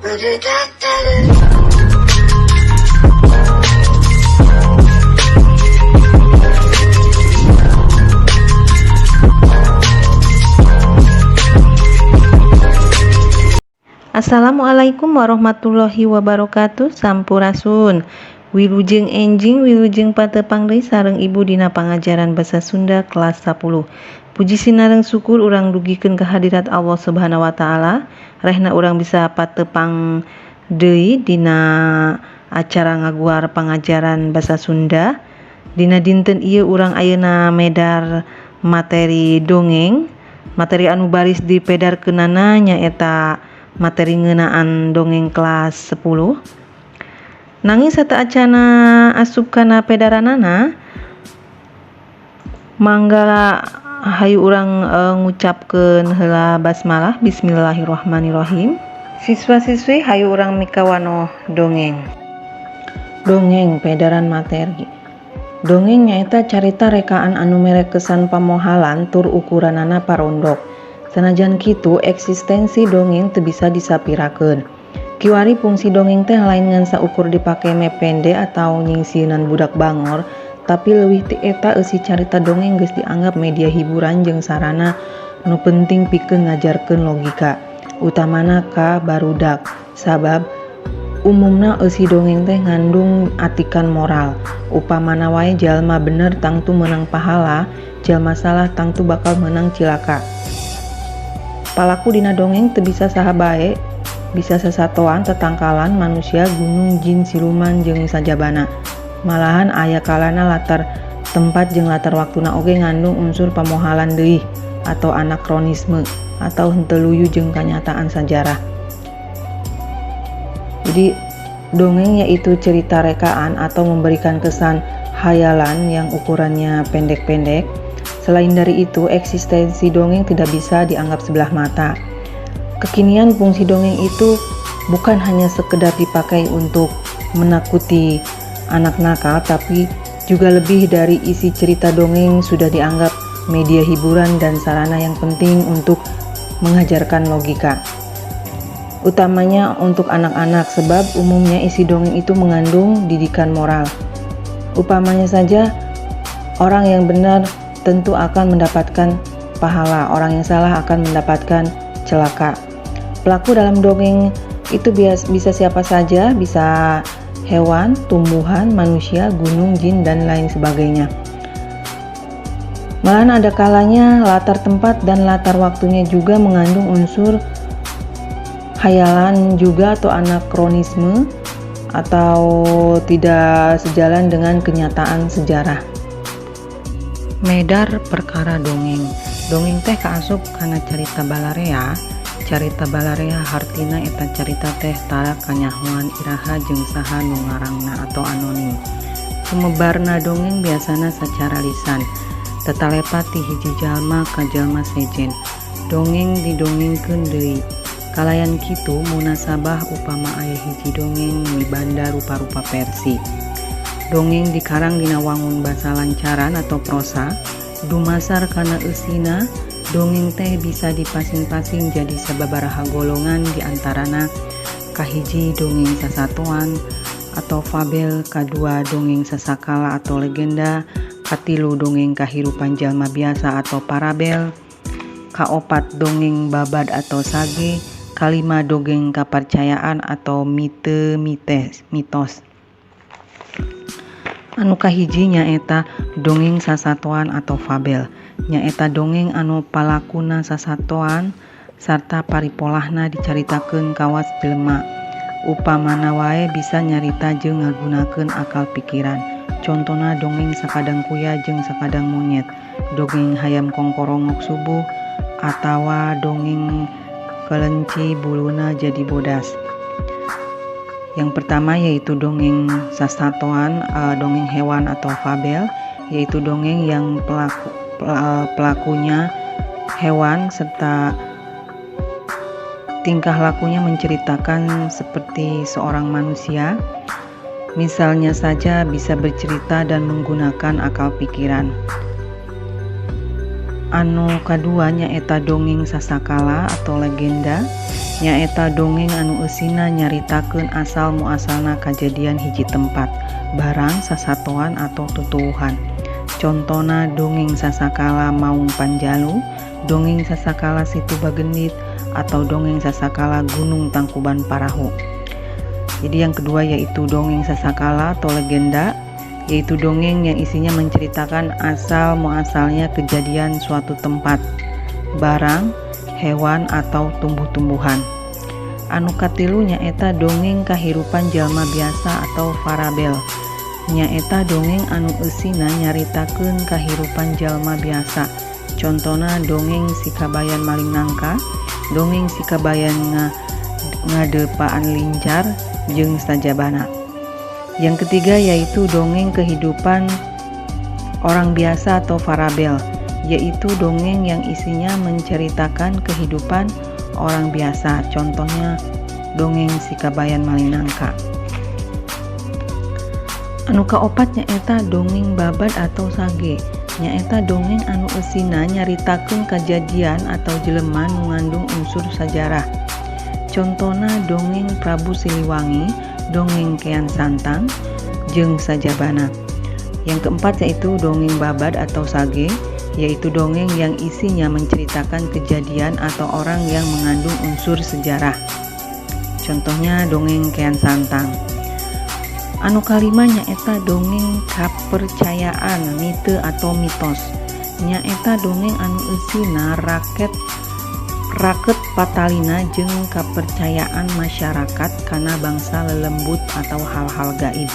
Assalamualaikum warahmatullahi wabarakatuh. Sampurasun. Wilujeng enjing wilujeng patepang deui sareng ibu dina pangajaran basa Sunda kelas 10. Puji sinareng syukur urang dugikeun ka hadirat Allah Subhanahu wa taala. Rehna urang bisa patepang deui dina acara ngaguar pangajaran basa Sunda. Dina dinten ieu urang ayeuna medar materi dongeng. Materi anu baris dipedarkeunana nyaeta materi ngeunaan dongeng kelas 10. Nanging sata acana asup kana pedaranana mangga hayu urang ngucapkeun heula basmalah. Bismillahirrahmanirrahim. Siswa-siswi hayu urang mikawanoh dongeng. Dongeng pedaran materi. Dongeng nyaeta carita rekaan anu mere kesan pamohalan tur ukuranana parondok. Sanajan kitu eksistensi dongeng teu bisa disapirakeun. Kiwari fungsi dongeng teh lain ngan saukur dipake mepende atau nyingsieunan budak bangor, tapi leuwih ti eta eusi carita dongeng geus dianggap media hiburan jeung sarana nu penting pikeun ngajarkeun logika, utamana ka barudak. Sabab umumna eusi dongeng teh ngandung atikan moral. Upamana wae jalma bener tangtu menang pahala, jalma salah tangtu bakal menang cilaka. Palaku dina dongeng teu bisa saha bae, bisa sasatoan, tetangkalan, manusia, gunung, jin, siluman, jeung sajabana. Malahan aya kalana latar tempat jeung latar waktuna oge ngandung unsur pamohalan deui atau anakronisme atau henteu luyu jeung kanyataan sajarah. Jadi dongeng yaitu cerita rekaan atau memberikan kesan hayalan yang ukurannya pendek-pendek. Selain dari itu, eksistensi dongeng tidak bisa dianggap sebelah mata. Kekinian fungsi dongeng itu bukan hanya sekedar dipakai untuk menakuti anak nakal, tapi juga lebih dari isi cerita dongeng sudah dianggap media hiburan dan sarana yang penting untuk mengajarkan logika. Utamanya untuk anak-anak, sebab umumnya isi dongeng itu mengandung didikan moral. Upamanya saja, orang yang benar tentu akan mendapatkan pahala, orang yang salah akan mendapatkan celaka. Pelaku dalam dongeng itu bisa siapa saja, bisa hewan, tumbuhan, manusia, gunung, jin, dan lain sebagainya. Malahan ada kalanya latar tempat dan latar waktunya juga mengandung unsur hayalan juga atau anakronisme atau tidak sejalan dengan kenyataan sejarah. Medar perkara dongeng. Dongeng teh kaasup kana carita balarea. Carita balarea hartina eta carita teh tara kanyahoan iraha jeung saha nu ngarangna atau anonim. Sumebarna dongeng biasana sacara lisan, tetalepat ti hiji jalma ka jalma sejen. Dongeng didongengkeun deui. Kalayan kitu munasabah upama aya hiji dongeng mibanda rupa-rupa versi. Dongeng dikarang dina wangun basa lancaran atau prosa, dumasar kana eusina. Dongeng teh bisa dipasing-pasing jadi sababaraha golongan diantarana kahiji dongeng sasatoan atau fabel, kadua dongeng sasakala atau legenda, katilu dongeng kahirupan jalma biasa atau parabel, kaopat dongeng babad atau sage, kalima dongeng kapercayaan atau mitos. Anu kahiji nyaeta dongeng sasatoan atau fabel. Nyaeta dongeng anu palakuna sasatoan sarta paripolahna dicaritakeun kawas jelema. Upamana wae bisa nyarita jeung ngagunakeun akal pikiran. Contona dongeng sakadang kuya jeung sakadang monyet, dongeng hayam kongkorongok subuh, atawa dongeng kelenci buluna jadi bodas. Yang pertama yaitu dongeng sasatoan, dongeng hewan atau fabel, yaitu dongeng yang pelakunya hewan serta tingkah lakunya menceritakan seperti seorang manusia. Misalnya saja bisa bercerita dan menggunakan akal pikiran. Anu kadua nyaeta dongeng sasakala atau legenda, nyaeta dongeng anu eusina nyaritakeun asal muasalna kajadian hiji tempat, barang, sasatoan atau tutuwuhan. Contona dongeng sasakala Maung Panjalu, dongeng sasakala Situ Bagendit, atau dongeng sasakala Gunung Tangkuban Parahu. Jadi yang kedua yaitu dongeng sasakala atau legenda, yaitu dongeng yang isinya menceritakan asal muasalnya kejadian suatu tempat, barang, hewan, atau tumbuh-tumbuhan. Anu katilu nyaeta dongeng kahirupan jalma biasa atau farabel, nyaeta dongeng anu eusina nyaritakeun kahirupan jalma biasa. Contona dongeng si kabayan maling nangka, dongeng si kabayan ngadepaan lincar jeung sajabana. Yang ketiga yaitu dongeng kehidupan orang biasa atau farabel, yaitu dongeng yang isinya menceritakan kehidupan orang biasa. Contohnya dongeng si kabayan maling nangka. Anu kaopat nyaeta dongeng babad atau sage, nyaeta dongeng anu eusina nyaritakeun kajadian atau jelema nu ngandung unsur sajarah. Contona dongeng Prabu Siliwangi, dongeng Kean Santang, jeung sajabana. Yang keempat yaitu dongeng babad atau sage, yaitu dongeng yang isinya menceritakan kejadian atau orang yang mengandung unsur sejarah. Contohnya dongeng Kean Santang. Anu kalima nyaeta dongeng kapercayaan, mite atau mitos, nyaeta dongeng anu eusina raket patalina jeung kapercayaan masyarakat kana bangsa lelembut atau hal-hal gaib.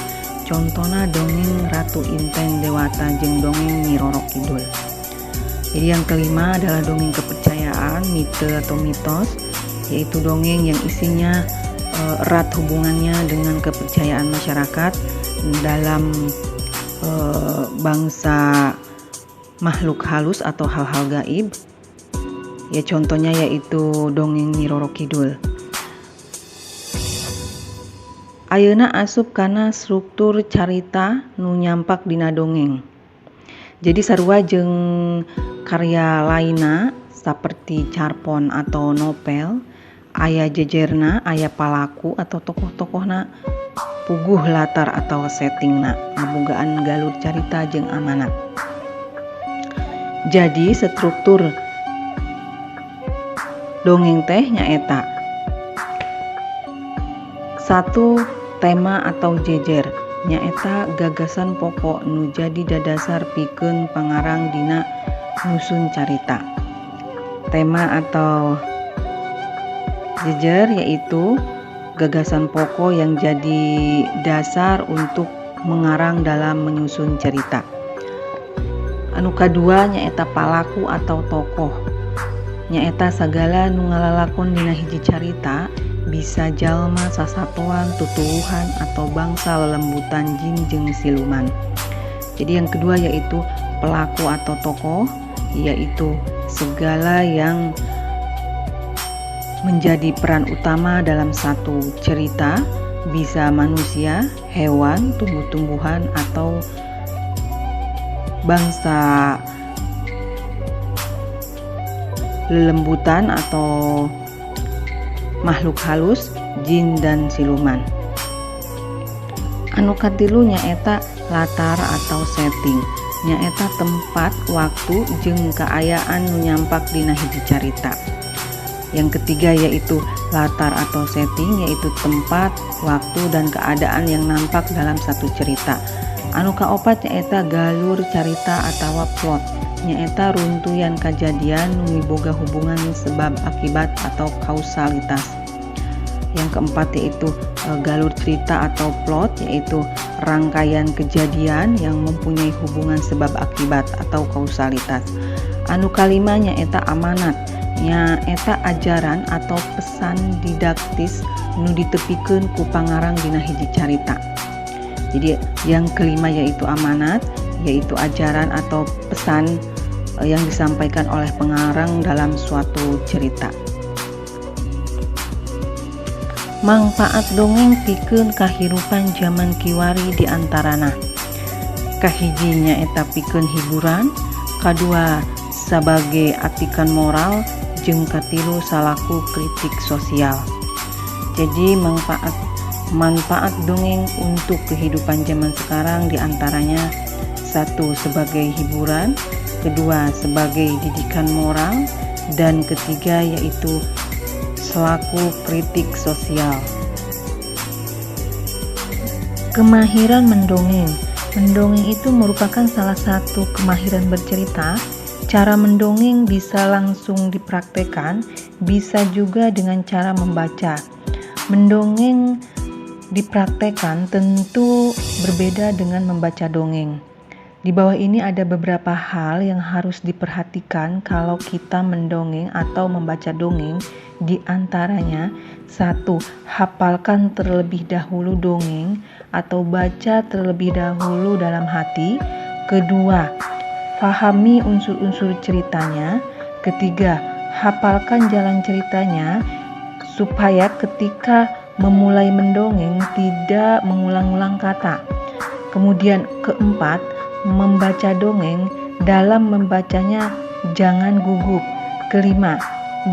Contona dongeng Ratu Inten Dewata jeung dongeng Nyi Roro Kidul. Jadi yang kelima adalah dongeng kepercayaan, mite atau mitos, yaitu dongeng yang isinya erat hubungannya dengan kepercayaan masyarakat dalam bangsa makhluk halus atau hal-hal gaib. Ya contohnya yaitu dongeng Nyi Roro Kidul. Ayeuna asup kana struktur carita nu nyampak dina dongeng. Jadi sarua jeung karya lainna saperti carpon atau novel, aya jejerna, aya palaku atau tokoh-tokohna, puguh latar atau settingna, ngabogaan galur carita jeung amanat. Jadi struktur dongeng teh nyaeta satu, tema atau jejer, nyaeta gagasan pokok nu jadi dadasar pikeun pangarang dina nyusun carita. Tema atau jejer yaitu gagasan pokok yang jadi dasar untuk mengarang dalam menyusun cerita. Anu kadua nyaeta palaku atau tokoh, nyaeta sagala nu ngalalakon dina hiji carita, bisa jalma, sasatoan, tutuwuhan, atau bangsa lelembutan jin jeung siluman. Jadi yang kedua yaitu pelaku atau tokoh, yaitu segala yang menjadi peran utama dalam satu cerita, bisa manusia, hewan, tumbuh-tumbuhan, atau bangsa lelembutan atau makhluk halus, jin dan siluman. Anu katilu nyaeta latar atau setting, nyaeta tempat, waktu, jeung kaayaan nu nyampak dina hiji carita. Yang ketiga yaitu latar atau setting, yaitu tempat, waktu, dan keadaan yang nampak dalam satu cerita. Anu kaopat nyaeta galur carita atawa plot, nyaeta runtuyan kajadian nu miboga hubungan sebab akibat atau kausalitas. Yang keempat yaitu galur cerita atau plot, yaitu rangkaian kejadian yang mempunyai hubungan sebab akibat atau kausalitas. Anu kalima nyaeta amanat, nyaeta ajaran atau pesan didaktis nu ditepikeun ku pangarang dina hiji carita. Jadi yang kelima yaitu amanat, yaitu ajaran atau pesan yang disampaikan oleh pengarang dalam suatu cerita. Mangpaat dongeng pikeun kahirupan zaman kiwari diantarana. Kahiji nyaeta pikeun hiburan, kadua sebagai atikan moral jeung katilu salaku kritik sosial. Jadi manfaat dongeng untuk kehidupan zaman sekarang diantaranya: satu, sebagai hiburan, kedua, sebagai didikan moral, dan ketiga yaitu selaku kritik sosial. Kemahiran mendongeng. Mendongeng itu merupakan salah satu kemahiran bercerita. Cara mendongeng bisa langsung dipraktekkan, bisa juga dengan cara membaca. Mendongeng dipraktekkan tentu berbeda dengan membaca dongeng. Di bawah ini ada beberapa hal yang harus diperhatikan kalau kita mendongeng atau membaca dongeng. Di antaranya, 1. Hafalkan terlebih dahulu dongeng atau baca terlebih dahulu dalam hati. Kedua, pahami unsur-unsur ceritanya. Ketiga, hafalkan jalan ceritanya supaya ketika memulai mendongeng tidak mengulang-ulang kata. Kemudian keempat, membaca dongeng, dalam membacanya jangan gugup. Kelima,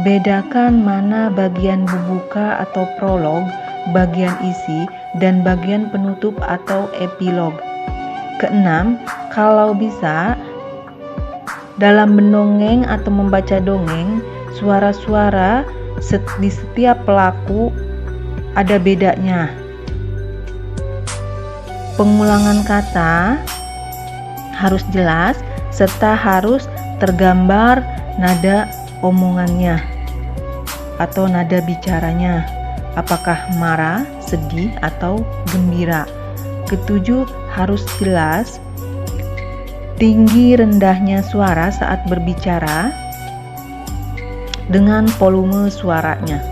bedakan mana bagian pembuka atau prolog, bagian isi, dan bagian penutup atau epilog. Keenam, kalau bisa dalam mendongeng atau membaca dongeng, suara-suara di setiap pelaku ada bedanya. Pengulangan kata harus jelas serta harus tergambar nada omongannya atau nada bicaranya, apakah marah, sedih, atau gembira. Ketujuh, harus jelas tinggi rendahnya suara saat berbicara dengan volume suaranya.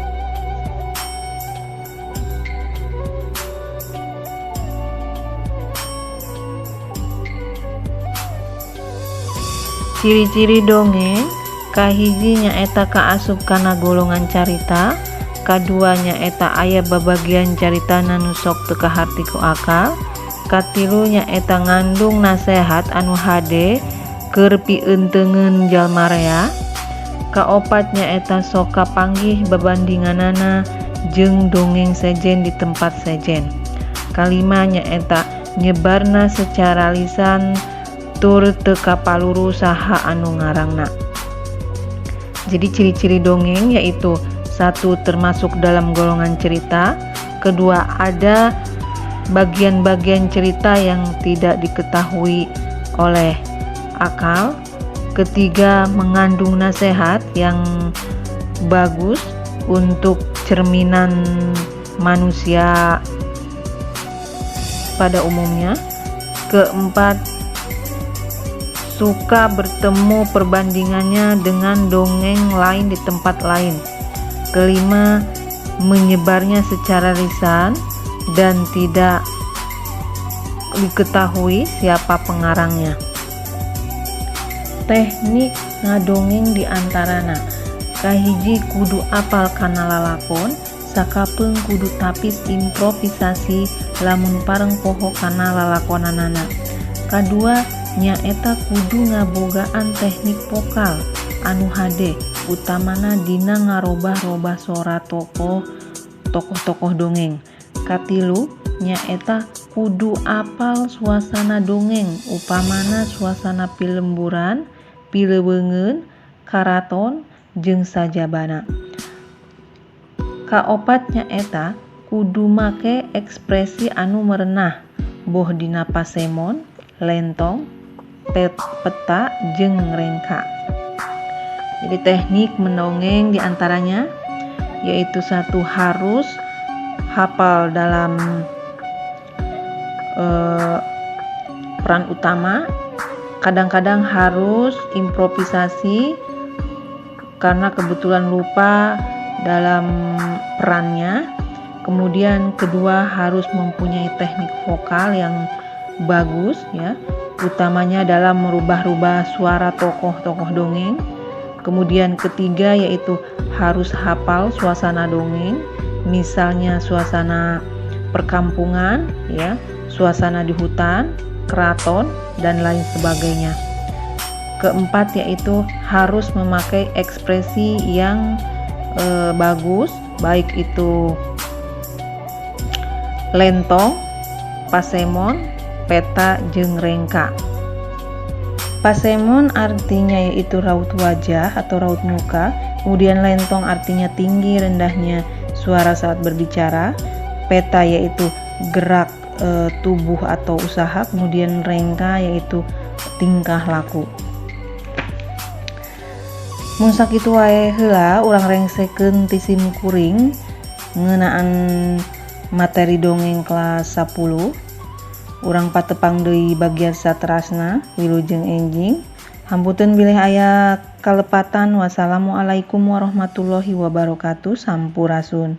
Ciri-ciri dongeng, kahiji nyaeta kaasup kana golongan carita, kadua nyaeta aya babagian caritana nu sok teu kaharti ku akal, katilu nyaeta ngandung nasehat anu hade keur pieuteungeun jalma rea, kaopat nyaeta sok kapanggih babandinganana jeung dongeng sejen di tempat sejen, kalima nyaeta nyebarna secara lisan tur teu kapaluru saha anu ngarangna. Jadi ciri-ciri dongeng yaitu: 1. Termasuk dalam golongan cerita. Kedua, ada bagian-bagian cerita yang tidak diketahui oleh akal. Ketiga, mengandung nasihat yang bagus untuk cerminan manusia pada umumnya. Keempat, suka bertemu perbandingannya dengan dongeng lain di tempat lain. Kelima, menyebarnya secara lisan dan tidak diketahui siapa pengarangnya. Teknik ngadongeng diantarana: kahiji kudu apal kana lalakon, sakapeung kudu tapis improvisasi lamun pareng poho kana lalakonanana. Kadua, nyaeta kudu ngabogaan teknik vokal anu hade, utamana dina ngarobah-robah sora tokoh-tokoh dongeng. Katilu, nyaeta kudu apal suasana dongeng, upamana suasana pilemburan, pileweungeun, karaton, jeung sajabana. Kaopat nyaeta kudu make ekspresi anu merenah, boh dina pasemon, lentong, peta, jeung rengka. Jadi teknik mendongeng diantaranya yaitu: 1. Harus hafal dalam peran utama. Kadang-kadang harus improvisasi karena kebetulan lupa dalam perannya. Kemudian kedua, harus mempunyai teknik vokal yang bagus ya, utamanya dalam merubah-rubah suara tokoh-tokoh dongeng. Kemudian ketiga yaitu harus hafal suasana dongeng, misalnya suasana perkampungan ya, suasana di hutan, keraton, dan lain sebagainya. keempat yaitu harus memakai ekspresi yang bagus, baik itu lentong, pasemon, peta, jeung rengka. Pasemon artinya yaitu raut wajah atau raut muka, kemudian lentong artinya tinggi rendahnya suara saat berbicara, peta yaitu gerak tubuh atau usaha, kemudian rengka yaitu tingkah laku. Mun sakitu wae heula urang rengsekeun ti sim kuring ngeunaan materi dongeng kelas 10. Urang patepang deui bagian saterasna, wilujeng enjing. Hamputeun bilih aya kalepatan. Wassalamualaikum warahmatullahi wabarakatuh. Sampurasun.